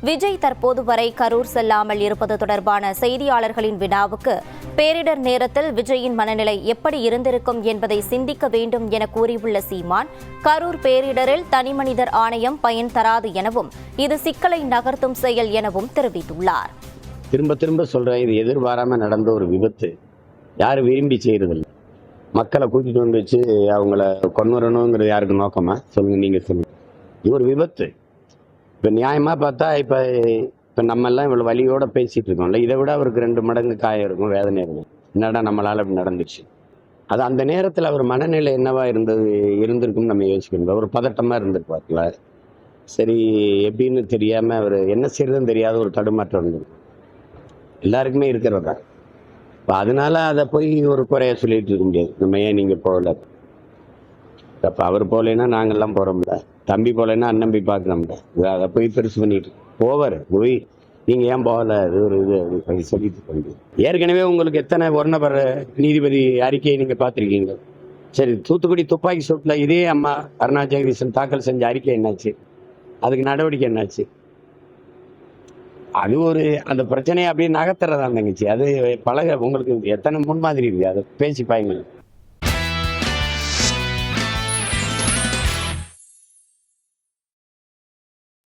விஜய் தற்போது வரை கரூர் செல்லாமல் இருப்பது தொடர்பான செய்தியாளர்களின் வினாவுக்கு பேரிடர் நேரத்தில் விஜயின் மனநிலை எப்படி இருந்திருக்கும் என்பதை சிந்திக்க வேண்டும் என கூறியுள்ள சீமான், கரூர் பேரிடரில் தனிமனிதர் ஆணையம் பயன் தராது எனவும் இது சிக்கலை நகர்த்தும் செயல் எனவும் தெரிவித்துள்ளார். திரும்ப திரும்ப சொல்றேன், இது எதிர்பாராம நடந்த ஒரு விபத்து. யாரும் விரும்பி செய்யறதில்லை. மக்களை கூட்டிட்டு வந்து வச்சு அவங்கள கொண்டுறணுங்கிறது யாருக்கு நோக்கமா சொல்லுங்க, நீங்க சொல்லுங்க. இது ஒரு விபத்து. இப்ப நியாயமா பார்த்தா இப்ப நம்ம எல்லாம் இவ்வளவு வலியோட பேசிட்டு இருக்கோம்ல, இதை விட அவருக்கு 2 மடங்கு காயம் இருக்கும், வேதனை இருக்கும். என்னடா நம்மளால இப்படி நடந்துச்சு. அது அந்த நேரத்துல அவர் மனநிலை என்னவா இருந்திருக்கும்னு நம்ம யோசிக்கணும். ஒரு பதட்டமா இருந்திருப்பார்ல, சரி எப்படின்னு தெரியாம அவர் என்ன செய்யறதுன்னு தெரியாத ஒரு தடுமாற்றம் இருந்திருக்கும். எல்லாருக்குமே இருக்கிறதா. இப்போ அதனால அதை போய் ஒரு குறைய சொல்லிட்டு இருக்க முடியாது. நம்ம ஏன் நீங்க போகல, அப்போ அவர் போகலைன்னா நாங்கள்லாம் போகிறோம்ல, தம்பி போகலைன்னா அண்ணன் போய் பார்க்கணும்ல, அதை போய் பெருசு பண்ணிட்டு போவார். போய் நீங்க ஏன் போகல, இது ஒரு இது அப்படி சொல்லிட்டு பண்ணி. ஏற்கனவே உங்களுக்கு எத்தனை ஒரு நபர் நீதிபதி அறிக்கையை நீங்க பார்த்துருக்கீங்க. சரி, தூத்துக்குடி துப்பாக்கி சூட்டில் இதே அம்மா அருணா ஜெகதீசன் தாக்கல் செஞ்ச அறிக்கை என்னாச்சு? அதுக்கு நடவடிக்கை என்னாச்சு? அது ஒரு அந்த பிரச்சனையை அப்படியே நகர்த்துறதா தங்கச்சி. அது உங்களுக்கு எத்தனை முன்மாதிரி இருக்கு, அதை பேசி பாய்ங்க.